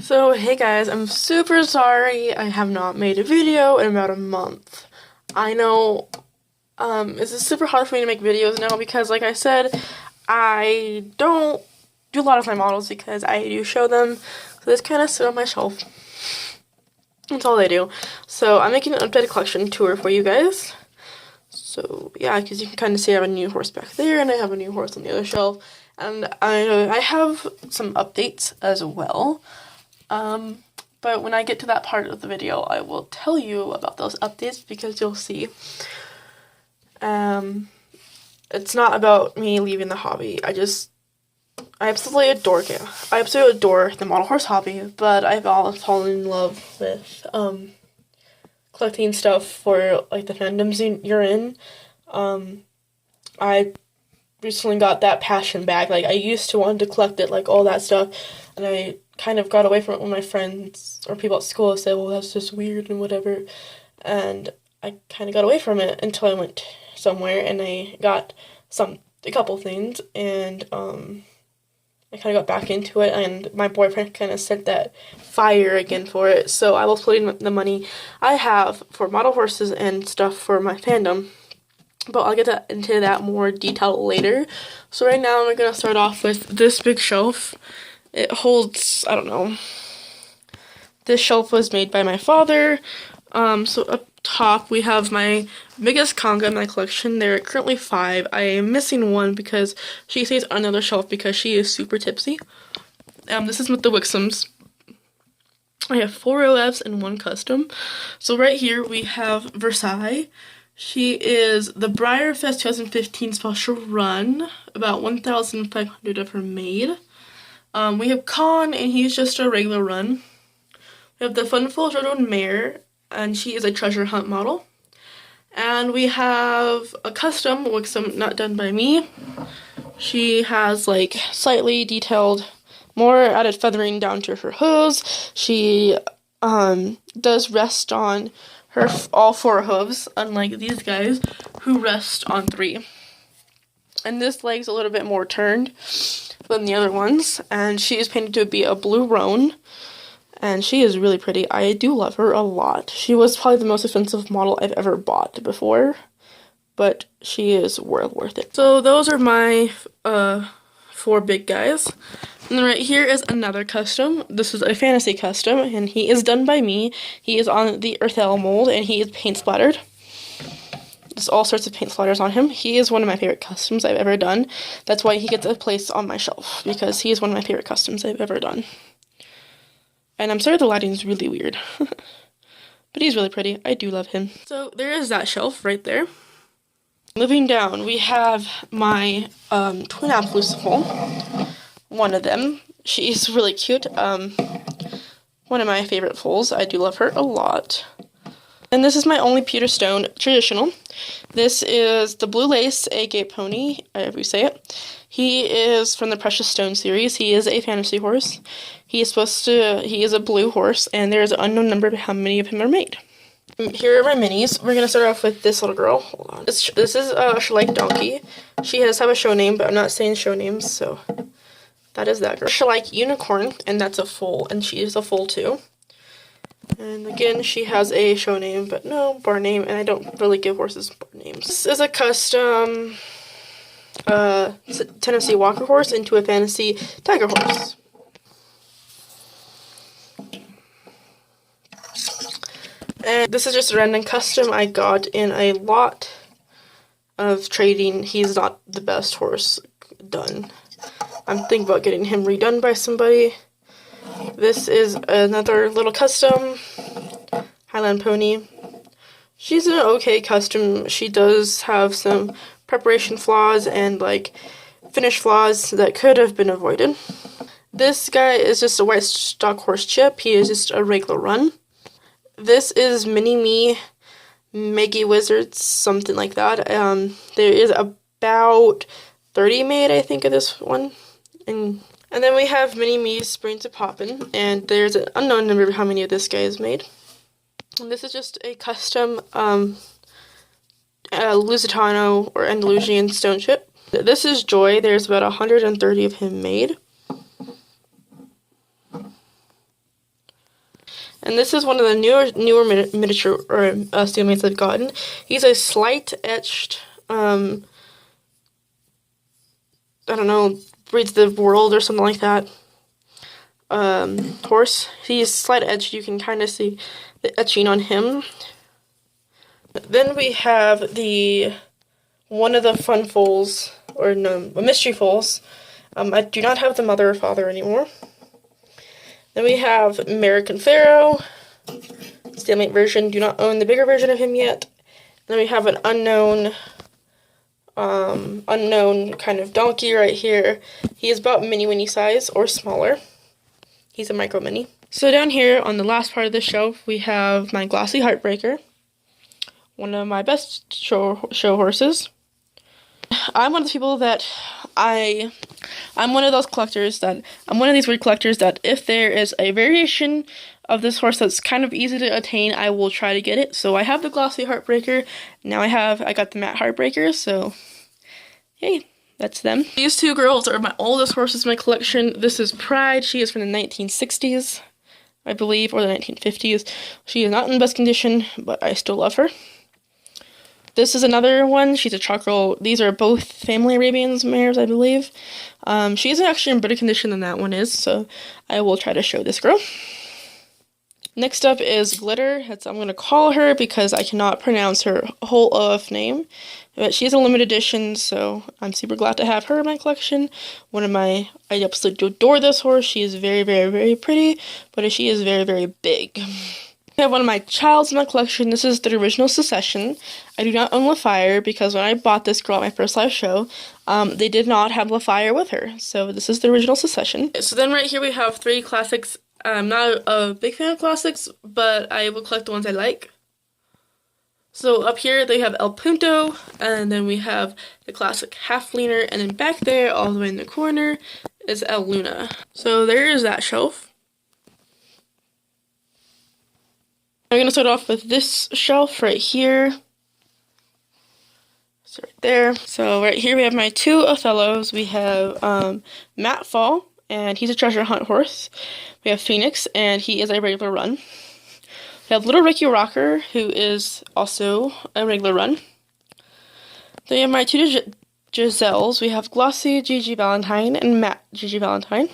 So hey guys, I'm super sorry I have not made a video in about a month. I know it's super hard for me to make videos now because like I said, I don't do a lot of my models because I do show them. So this kind of sit on my shelf. That's all I do. So I'm making an updated collection tour for you guys. So yeah, because you can kind of see I have a new horse back there and I have a new horse on the other shelf. And I have some updates as well. But when I get to that part of the video, I will tell you about those updates because you'll see. It's not about me leaving the hobby. I absolutely adore it. I absolutely adore the model horse hobby, but I've all fallen in love with, collecting stuff for, like, the fandoms you're in. I recently got that passion back. Like, I used to want to collect it, like, all that stuff, and I kind of got away from it when my friends or people at school said, well, that's just weird and whatever, and I kind of got away from it until I went somewhere and I got a couple things, and I kind of got back into it, and my boyfriend kind of set that fire again for it, so I was putting the money I have for model horses and stuff for my fandom. But I'll get into that more detail later. So right now we're going to start off with this big shelf. It holds, I don't know. This shelf was made by my father. So up top we have my biggest Kanga in my collection. There are currently 5. I am missing one because she stays on another shelf because she is super tipsy. This is with the Wixoms. I have 4 OFs and 1 custom. So right here we have Versailles. She is the Breyerfest 2015 special run, about 1,500 of her made. We have Khan, and he's just a regular run. We have the Funful Jordan Mare, and she is a treasure hunt model. And we have a custom Wixom, not done by me. She has like slightly detailed, more added feathering down to her hooves. She does rest on all 4 hooves, unlike these guys who rest on 3. And this leg's a little bit more turned than the other ones, and she is painted to be a blue roan, and she is really pretty. I do love her a lot. She was probably the most expensive model I've ever bought before, but she is well worth it. So those are my 4 big guys. And then right here is another custom. This is a fantasy custom, and he is done by me. He is on the Earthel mold, and he is paint splattered. There's all sorts of paint splatters on him. He is one of my favorite customs I've ever done. That's why he gets a place on my shelf, because he is one of my favorite customs I've ever done. And I'm sorry the lighting is really weird. But he's really pretty. I do love him. So there is that shelf right there. Moving down, we have my twin Absoluciful. One of them. She's really cute. One of my favorite foals. I do love her a lot. And this is my only Pewter Stone traditional. This is the Blue Lace Agate Pony, however you say it. He is from the Precious Stone series. He is a fantasy horse. He is a blue horse, and there is an unknown number of how many of him are made. Here are my minis. We're going to start off with this little girl. Hold on. This is Shalike Donkey. She does have a show name, but I'm not saying show names, so that is that girl. Shalike Unicorn, and that's a foal, and she is a foal too. And again, she has a show name, but no barn name, and I don't really give horses barn names. This is a custom Tennessee Walker horse into a fantasy tiger horse. And this is just a random custom I got in a lot of trading. He's not the best horse done. I'm thinking about getting him redone by somebody. This is another little custom Highland Pony. She's an okay custom. She does have some preparation flaws and like finish flaws that could have been avoided. This guy is just a white stock horse chip. He is just a regular run. This is Mini-Me Meggy Wizards, something like that. There is about 30 made, I think, of this one. And then we have Mini-Me Spring to Poppin', and there's an unknown number of how many of this guy is made. And this is just a custom Lusitano or Andalusian stone chip. This is Joy. There's about 130 of him made. And this is one of the newer miniature or stalemates I've gotten. He's a slight etched, I don't know, breeds the world or something like that. Horse. He's slight edged. You can kind of see the etching on him. Then we have one of the fun foals, or no, mystery foals. I do not have the mother or father anymore. Then we have American Pharaoh, stalemate version. Do not own the bigger version of him yet. Then we have an unknown kind of donkey right here. He is about mini Winnie size or smaller. He's a micro mini. So down here on the last part of the shelf, we have my Glossy Heartbreaker, one of my best show horses. I'm one of the people that I'm one of those collectors that, I'm one of these weird collectors that if there is a variation of this horse that's kind of easy to attain, I will try to get it. So I have the Glossy Heartbreaker. Now I got the Matte Heartbreaker, so yay, that's them. These two girls are my oldest horses in my collection. This is Pride. She is from the 1960s, I believe, or the 1950s. She is not in best condition, but I still love her. This is another one. She's a chocolate. These are both family Arabian mares, I believe. She is actually in better condition than that one is, so I will try to show this girl. Next up is Glitter. I'm going to call her because I cannot pronounce her whole OF name. But she is a limited edition, so I'm super glad to have her in my collection. I absolutely adore this horse. She is very, very, very pretty, but she is very, very big. I have one of my childs in my collection. This is the original Secession. I do not own LaFire because when I bought this girl at my first live show, they did not have LaFire with her. So this is the original Secession. So then right here we have 3 classics. I'm not a big fan of classics, but I will collect the ones I like. So up here they have El Punto, and then we have the classic Halfliner, and then back there, all the way in the corner, is El Luna. So there is that shelf. I'm going to start off with this shelf right here. So right there. So right here we have my 2 Othellos. We have Matt Fall, and he's a treasure hunt horse. We have Phoenix, and he is a regular run. We have Little Ricky Rocker, who is also a regular run. Then we have my 2 Giselles. We have Glossy Gigi Valentine and Matte Gigi Valentine.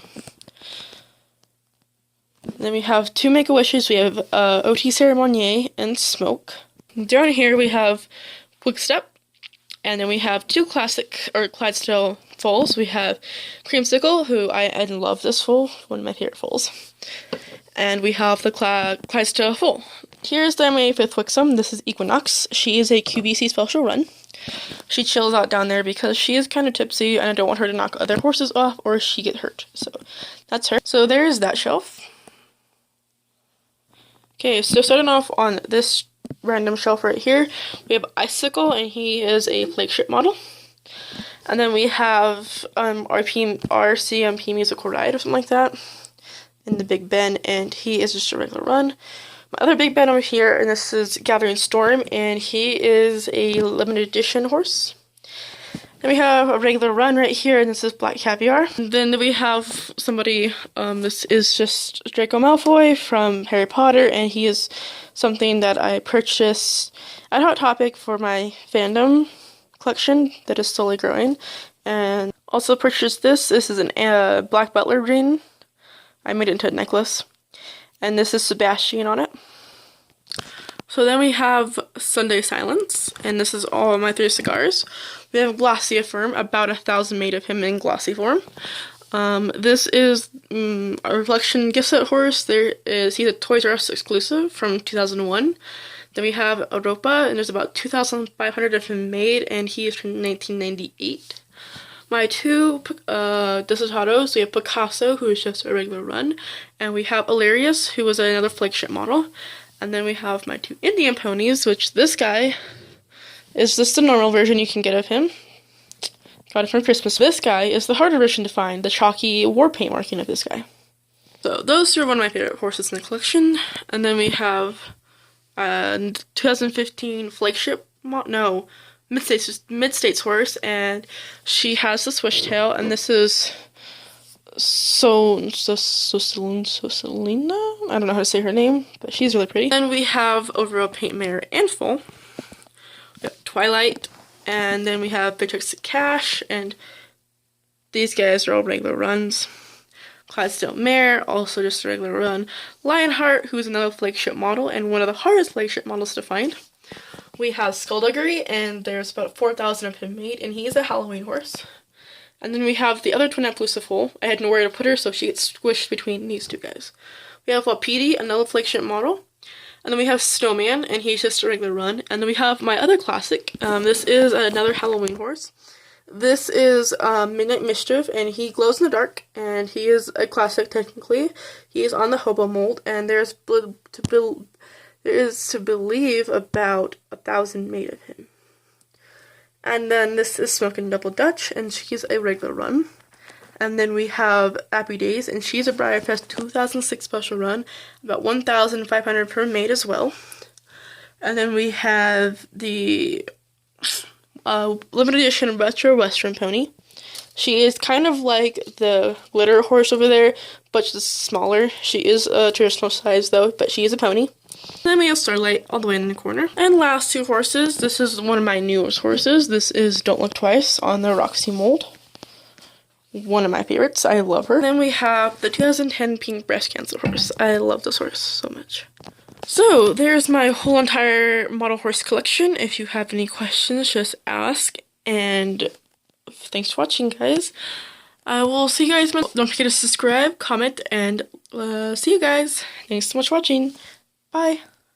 Then we have 2 Make-A-Wishes. We have OT Ceremonier and Smoke. Down here we have Quickstep. And then we have 2 classic or Clydesdale foals. We have Creamsicle, who I love this foal, one of my favorite foals. And we have the Clydesdale foal. Here's the MA with Wixom. This is Equinox. She is a QVC special run. She chills out down there because she is kind of tipsy and I don't want her to knock other horses off or she get hurt. So that's her. So there's that shelf. Okay, so starting off on this random shelf right here, we have Icicle, and he is a flagship model. And then we have RCMP Musical Ride or something like that in the Big Ben, and he is just a regular run. My other Big Ben over here, and this is Gathering Storm, and he is a limited edition horse. Then we have a regular run right here, and this is Black Caviar. And then we have somebody, this is just Draco Malfoy from Harry Potter, and he is something that I purchased at Hot Topic for my fandom collection that is slowly growing. And also purchased this. This is a Black Butler ring. I made it into a necklace. And this is Sebastian on it. So then we have Sunday Silence, and this is all of my 3 cigars. We have Glossy Affirm, about 1,000 made of him in glossy form. This is a Reflection gift set horse. He's a Toys R Us exclusive from 2001. Then we have Europa, and there's about 2,500 of him made, and he is from 1998. My 2 Desiderados, we have Picasso, who is just a regular run, and we have Illyrius, who was another flagship model. And then we have my 2 Indian ponies, which this guy is just the normal version you can get of him. Got it from Christmas. This guy is the harder version to find, the chalky war paint marking of this guy. So those 2 are one of my favorite horses in the collection. And then we have 2015 flagship, mid-states horse, and she has the swishtail, and this is Soselina. I don't know how to say her name, but she's really pretty. Then we have overall paint Mare and full. We have Twilight, and then we have Victrix Cash, and these guys are all regular runs. Clydesdale Mare, also just a regular run. Lionheart, who's another flagship model, and one of the hardest flagship models to find. We have Skullduggery, and there's about 4,000 of him made, and he's a Halloween horse. And then we have the other twin Appaloosa. I had nowhere to put her, so she gets squished between these two guys. We have Wapiti, another flagship model. And then we have Snowman, and he's just a regular run. And then we have my other classic. This is another Halloween horse. This is Midnight Mischief, and he glows in the dark, and he is a classic technically. He is on the hobo mold, and there is to believe about 1,000 made of him. And then this is Smokin' Double Dutch, and she's a regular run. And then we have Appy Days, and she's a BreyerFest 2006 special run, about 1,500 per made as well. And then we have the limited edition retro Western pony. She is kind of like the glitter horse over there, but she's smaller. She is a traditional size though, but she is a pony. Then we have Starlight all the way in the corner. And last two horses, this is one of my newest horses. This is Don't Look Twice on the Roxy mold. One of my favorites. I love her. Then we have the 2010 Pink Breast Cancer horse. I love this horse so much. So, there's my whole entire model horse collection. If you have any questions, just ask. And thanks for watching, guys. I will see you guys. Don't forget to subscribe, comment, and see you guys. Thanks so much for watching. Bye.